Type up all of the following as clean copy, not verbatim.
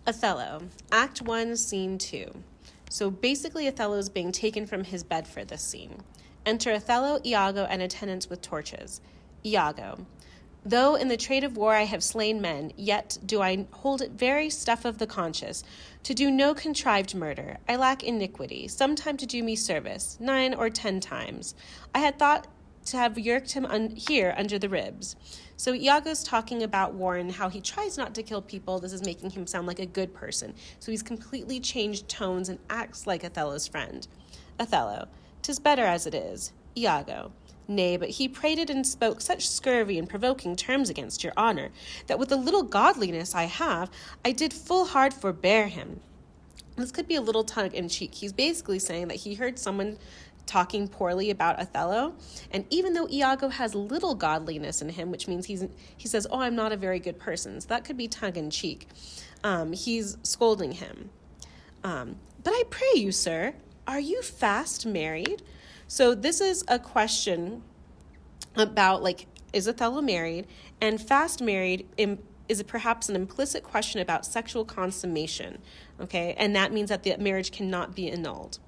Othello, Act 1, Scene 2. So basically Othello is being taken from his bed for this scene. Enter Othello, Iago, and attendants with torches. Iago, though in the trade of war I have slain men, yet do I hold it very stuff of the conscience, to do no contrived murder. I lack iniquity, sometime to do me service, 9 or 10 times. I had thought to have yerked him here under the ribs. So Iago's talking about war and how he tries not to kill people. This is making him sound like a good person. So he's completely changed tones and acts like Othello's friend. Othello, 'tis better as it is. Iago, nay, but he prated and spoke such scurvy and provoking terms against your honor, that with the little godliness I have, I did full hard forbear him. This could be a little tongue-in-cheek. He's basically saying that he heard someone talking poorly about Othello, and even though Iago has little godliness in him, which means he says, oh, I'm not a very good person, so that could be tongue-in-cheek. He's scolding him. But I pray you, sir, are you fast married? So this is a question about, like, is Othello married? And fast married is perhaps an implicit question about sexual consummation, okay? And that means that the marriage cannot be annulled.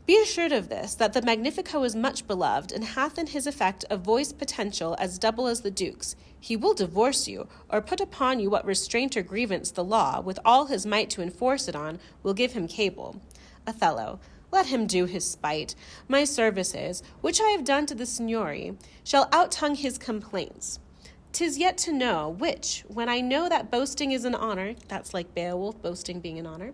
Be assured of this, that the Magnifico is much beloved, and hath in his effect a voice potential as double as the Duke's. He will divorce you, or put upon you what restraint or grievance the law, with all his might to enforce it on, will give him cable. Othello, let him do his spite. My services, which I have done to the Signory, shall out-tongue his complaints. 'Tis yet to know, which, when I know that boasting is an honor, that's like Beowulf, boasting being an honor,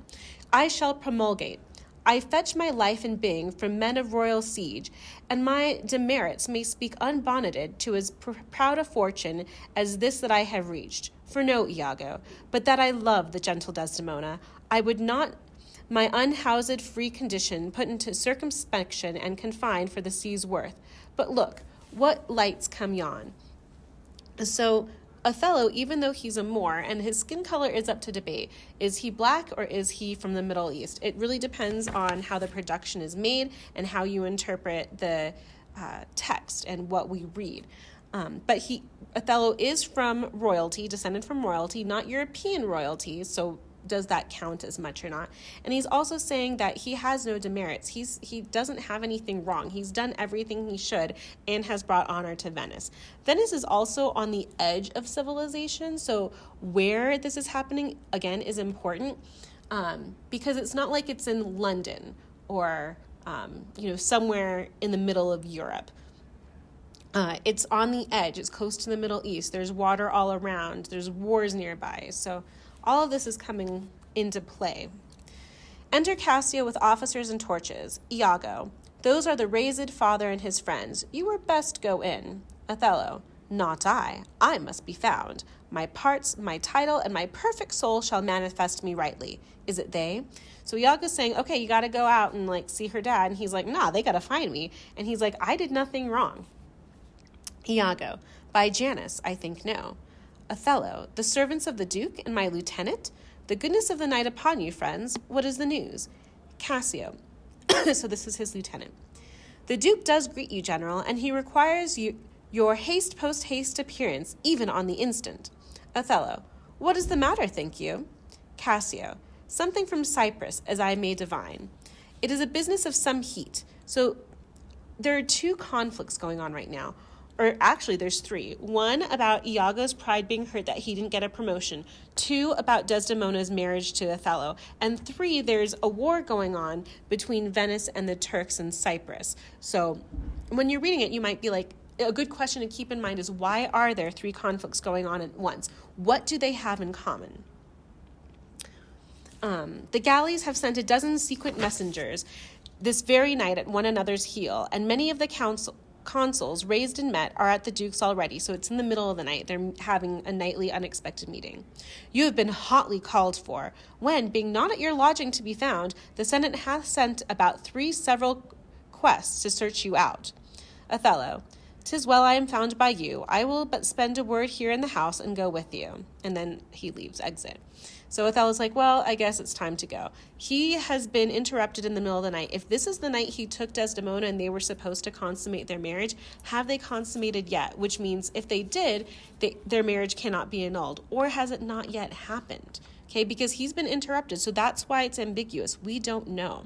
I shall promulgate. I fetch my life and being from men of royal siege, and my demerits may speak unbonneted to as proud a fortune as this that I have reached. For know, Iago, but that I love the gentle Desdemona, I would not my unhoused free condition put into circumspection and confined for the sea's worth. But look, what lights come yon. So Othello, even though he's a Moor and his skin color is up to debate, is he black or is he from the Middle East? It really depends on how the production is made and how you interpret the text and what we read. But Othello is from royalty, descended from royalty, not European royalty, so does that count as much or not? And he's also saying that he has no demerits. He doesn't have anything wrong. He's done everything he should and has brought honor to Venice. Venice is also on the edge of civilization, so where this is happening, again, is important because it's not like it's in London or somewhere in the middle of Europe. It's on the edge. It's close to the Middle East. There's water all around. There's wars nearby. So all of this is coming into play. Enter Cassio with officers and torches. Iago, those are the raised father and his friends. You were best go in. Othello, not I. I must be found. My parts, my title, and my perfect soul shall manifest me rightly. Is it they? So Iago's saying, okay, you got to go out and see her dad. And he's like, nah, they got to find me. And he's like, I did nothing wrong. Iago, by Janus, I think no. Othello, the servants of the Duke and my lieutenant? The goodness of the night upon you, friends. What is the news? Cassio, so this is his lieutenant. The Duke does greet you, General, and he requires your haste post-haste appearance, even on the instant. Othello, what is the matter, think you? Cassio, something from Cyprus, as I may divine. It is a business of some heat. So there are two conflicts going on right now. Or actually, there's three. One, about Iago's pride being hurt that he didn't get a promotion. Two, about Desdemona's marriage to Othello. And three, there's a war going on between Venice and the Turks in Cyprus. So when you're reading it, you might be like, a good question to keep in mind is, why are there three conflicts going on at once? What do they have in common? The galleys have sent a dozen secret messengers this very night at one another's heel, and many of the consuls raised and met are at the Duke's already, so it's in the middle of the night. They're having a nightly unexpected meeting. You have been hotly called for, when, being not at your lodging to be found, the Senate hath sent about 3 several quests to search you out. Othello, 'tis well I am found by you. I will but spend a word here in the house and go with you. And then he leaves, exit. So Othello's like, well, I guess it's time to go. He has been interrupted in the middle of the night. If this is the night he took Desdemona and they were supposed to consummate their marriage, have they consummated yet? Which means if they did, their marriage cannot be annulled. Or has it not yet happened? okay, because he's been interrupted. So that's why it's ambiguous. We don't know.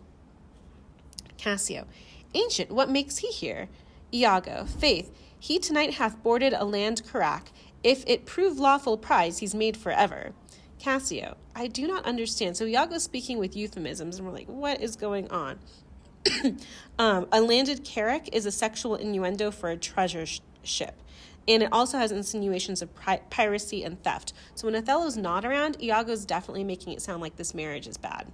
Cassio, ancient, what makes he here? Iago, faith, he tonight hath boarded a land carack. If it prove lawful prize, he's made forever. Cassio, I do not understand. So Iago's speaking with euphemisms, and we're like, what is going on? A landed carrack is a sexual innuendo for a treasure ship. And it also has insinuations of piracy and theft. So when Othello's not around, Iago's definitely making it sound like this marriage is bad.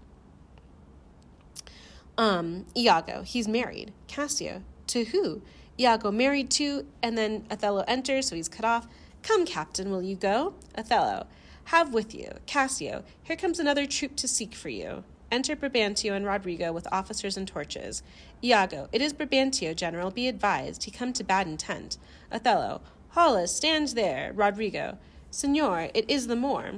Iago, he's married. Cassio, to who? Iago, married to, and then Othello enters, so he's cut off. Come, captain, will you go? Othello, have with you. Cassio, here comes another troop to seek for you. Enter Brabantio and Rodrigo with officers and torches. Iago, it is Brabantio, general, be advised, he come to bad intent. Othello, Hollis, stand there. Rodrigo, Signor, it is the Moor.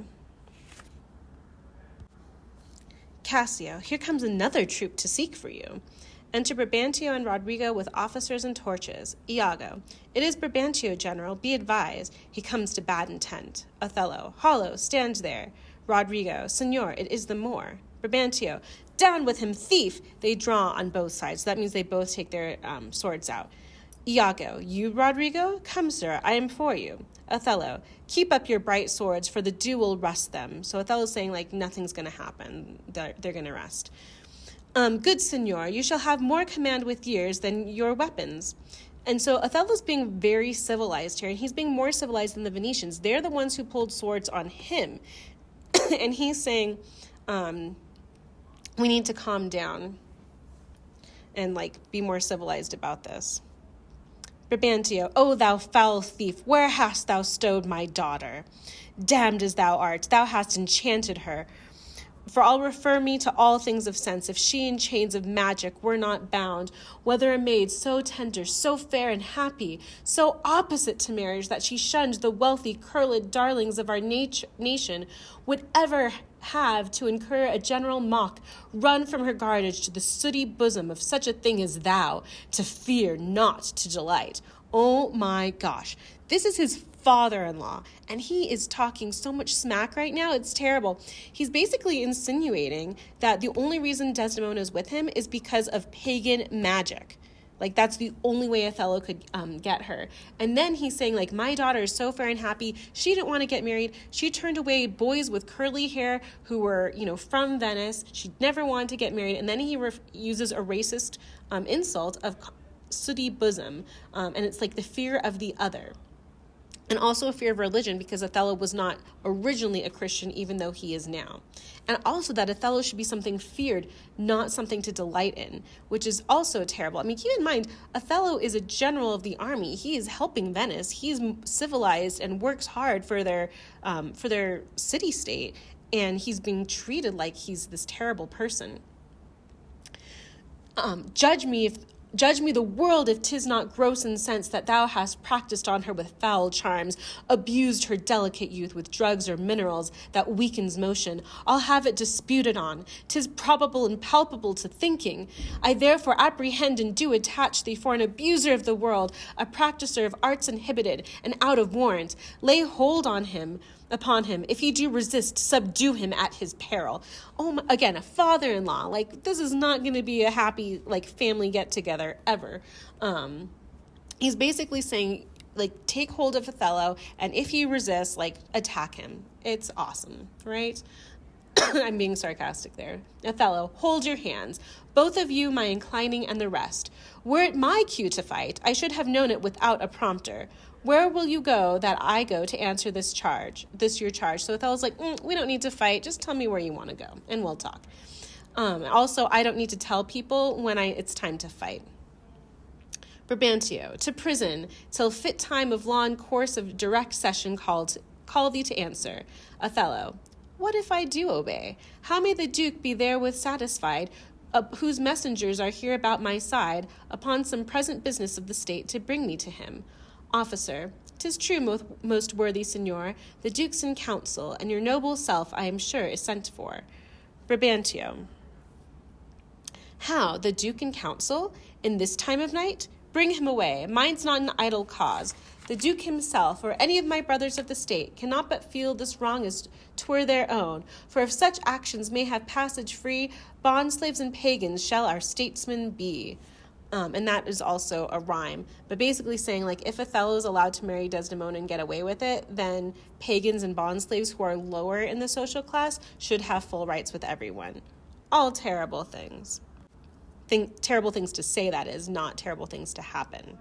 Cassio, here comes another troop to seek for you. Enter Brabantio and Rodrigo with officers and torches. Iago, it is Brabantio, general, be advised, he comes to bad intent. Othello, Hollo, stand there. Rodrigo, Signor, it is the Moor. Brabantio, down with him, thief! They draw on both sides. So that means they both take their swords out. Iago, you, Rodrigo? Come, sir, I am for you. Othello, keep up your bright swords, for the dew will rust them. So Othello's saying, like, nothing's going to happen. They're going to rest. Good signor, you shall have more command with years than your weapons. And so Othello's being very civilized here, and he's being more civilized than the Venetians. They're the ones who pulled swords on him. And he's saying, we need to calm down and, like, be more civilized about this. Brabantio, O thou foul thief, where hast thou stowed my daughter? Damned as thou art, thou hast enchanted her. For I'll refer me to all things of sense, if she in chains of magic were not bound, whether a maid so tender, so fair and happy, so opposite to marriage that she shunned the wealthy, curled darlings of our nation, would ever have to incur a general mock, run from her guardage to the sooty bosom of such a thing as thou, to fear, not to delight. Oh my gosh, this is his father-in-law, and he is talking so much smack right now. It's terrible. He's basically insinuating that the only reason Desdemona is with him is because of pagan magic. Like, that's the only way Othello could get her. And then he's saying, like, my daughter is so fair and happy. She didn't want to get married. She turned away boys with curly hair who were, from Venice. She never wanted to get married. And then he uses a racist insult of sooty bosom. And it's like the fear of the other. And also a fear of religion, because Othello was not originally a Christian, even though he is now. And also that Othello should be something feared, not something to delight in, which is also terrible. I mean, keep in mind, Othello is a general of the army. He is helping Venice. He's civilized and works hard for their city-state, and he's being treated like he's this terrible person. Judge me the world if 'tis not gross in sense that thou hast practiced on her with foul charms, abused her delicate youth with drugs or minerals that weakens motion. I'll have it disputed on. 'Tis probable and palpable to thinking. I therefore apprehend and do attach thee for an abuser of the world, a practicer of arts inhibited and out of warrant. Lay hold upon him. If he do resist, subdue him at his peril. Again, a father-in-law. Like, this is not going to be a happy, like, family get-together ever. He's basically saying, like, take hold of Othello, and if he resists, like, attack him. It's awesome, right? I'm being sarcastic there. Othello, hold your hands. Both of you, my inclining and the rest. Were it my cue to fight, I should have known it without a prompter. Where will you go that I go to answer this your charge? So Othello's like, we don't need to fight. Just tell me where you want to go, and we'll talk. Also, I don't need to tell people when it's time to fight. Brabantio, to prison, till fit time of law and course of direct session call thee to answer. Othello, what if I do obey? How may the Duke be therewith satisfied, whose messengers are here about my side, upon some present business of the state to bring me to him? Officer, 'tis true, most worthy signor, the Duke's in council, and your noble self, I am sure, is sent for. Brabantio, how, the Duke in council? In this time of night? Bring him away. Mine's not an idle cause. The Duke himself, or any of my brothers of the state, cannot but feel this wrong as 'twere their own. For if such actions may have passage free, bond slaves and pagans shall our statesmen be. And that is also a rhyme, but basically saying, like, if Othello is allowed to marry Desdemona and get away with it, then pagans and bond slaves who are lower in the social class should have full rights with everyone. All terrible things. Terrible things to say, that is, not terrible things to happen.